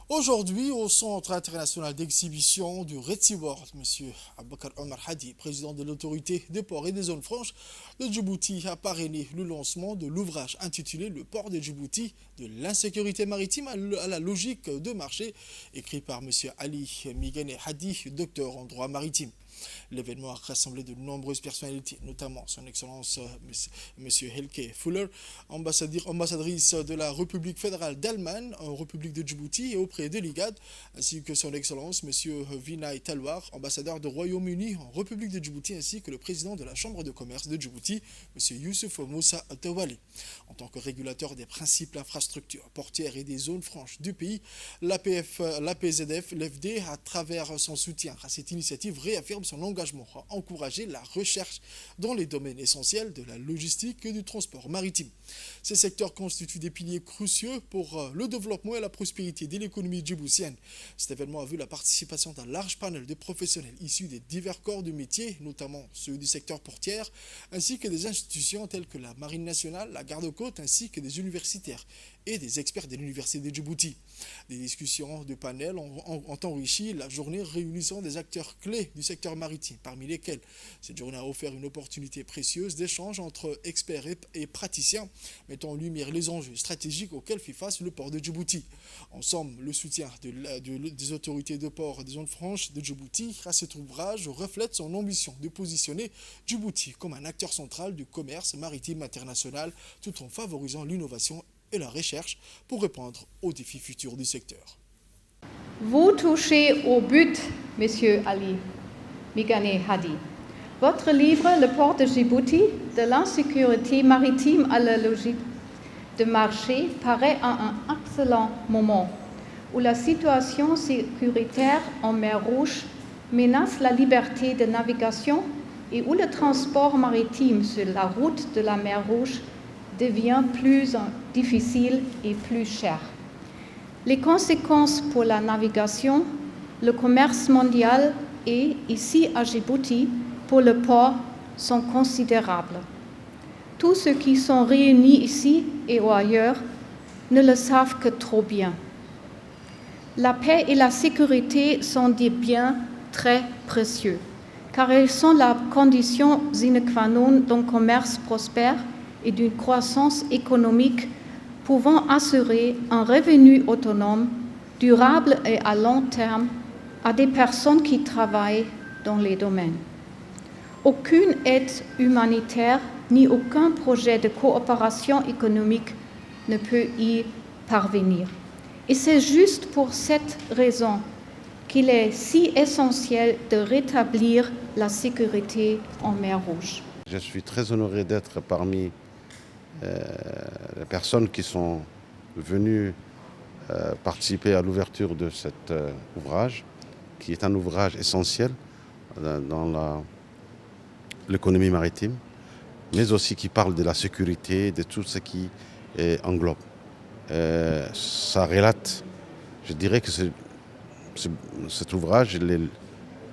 Aujourd'hui, au Centre international d'exhibition du Red Sea World, M. Abakar Omar Hadi, président de l'autorité des ports et des zones franches de Djibouti, a parrainé le lancement de l'ouvrage intitulé Le port de Djibouti, de l'insécurité maritime à la logique de marché, écrit par M. Ali Migane Hadi, docteur en droit maritime. L'événement a rassemblé de nombreuses personnalités, notamment son Excellence M. Helke Fuller, ambassadrice de la République fédérale d'Allemagne en République de Djibouti et auprès de l'IGAD, ainsi que son Excellence M. Vinay Talwar, ambassadeur du Royaume-Uni en République de Djibouti, ainsi que le président de la Chambre de commerce de Djibouti, M. Youssouf Moussa Tawali. En tant que régulateur des principes d'infrastructure portières et des zones franches du pays, l'APZF, l'FD, à travers son soutien à cette initiative, réaffirme son engagement à encourager la recherche dans les domaines essentiels de la logistique et du transport maritime. Ces secteurs constituent des piliers cruciaux pour le développement et la prospérité de l'économie djiboutienne. Cet événement a vu la participation d'un large panel de professionnels issus des divers corps de métier, notamment ceux du secteur portière, ainsi que des institutions telles que la Marine nationale, la garde-côte, ainsi que des universitaires et des experts de l'Université de Djibouti. Des discussions de panel ont enrichi la journée réunissant des acteurs clés du secteur maritime, parmi lesquels cette journée a offert une opportunité précieuse d'échange entre experts et praticiens, mettant en lumière les enjeux stratégiques auxquels fait face le port de Djibouti. En somme, le soutien des autorités de port des zones franches de Djibouti à cet ouvrage reflète son ambition de positionner Djibouti comme un acteur central du commerce maritime international, tout en favorisant l'innovation et la recherche pour répondre aux défis futurs du secteur. Vous touchez au but, Monsieur Ali Migane Hadi. Votre livre, Le port de Djibouti, de l'insécurité maritime à la logique de marché, paraît à un excellent moment où la situation sécuritaire en mer Rouge menace la liberté de navigation et où le transport maritime sur la route de la mer Rouge devient plus difficile et plus cher. Les conséquences pour la navigation, le commerce mondial et, ici à Djibouti, pour le port sont considérables. Tous ceux qui sont réunis ici et ou ailleurs ne le savent que trop bien. La paix et la sécurité sont des biens très précieux, car elles sont la condition sine qua non d'un commerce prospère et d'une croissance économique pouvant assurer un revenu autonome, durable et à long terme à des personnes qui travaillent dans les domaines. Aucune aide humanitaire ni aucun projet de coopération économique ne peut y parvenir. Et c'est juste pour cette raison qu'il est si essentiel de rétablir la sécurité en mer Rouge. Je suis très honoré d'être parmi les personnes qui sont venues participer à l'ouverture de cet ouvrage, qui est un ouvrage essentiel dans l'économie maritime, mais aussi qui parle de la sécurité, de tout ce qui englobe. Ça relate, je dirais que cet ouvrage, je ne l'ai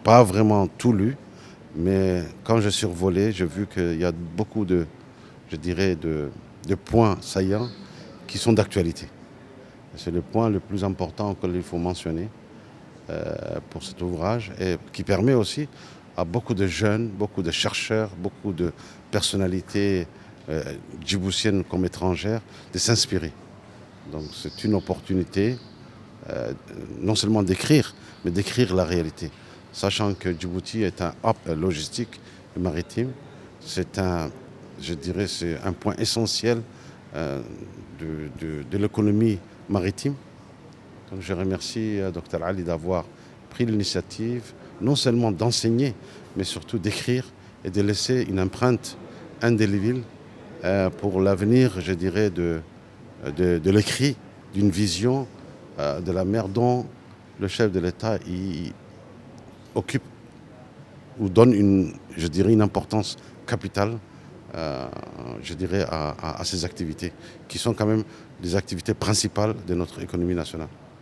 pas vraiment tout lu, mais quand je survolais, j'ai vu qu'il y a beaucoup de points saillants qui sont d'actualité. C'est le point le plus important qu'il faut mentionner pour cet ouvrage et qui permet aussi à beaucoup de jeunes, beaucoup de chercheurs, beaucoup de personnalités djiboutiennes comme étrangères de s'inspirer. Donc c'est une opportunité non seulement d'écrire, mais d'écrire la réalité. Sachant que Djibouti est un hub logistique et maritime, c'est un point essentiel de l'économie maritime. Donc je remercie Dr Ali d'avoir pris l'initiative non seulement d'enseigner, mais surtout d'écrire et de laisser une empreinte indélébile pour l'avenir, je dirais, de l'écrit, d'une vision de la mer dont le chef de l'État occupe ou donne une importance capitale à ces activités, qui sont quand même des activités principales de notre économie nationale.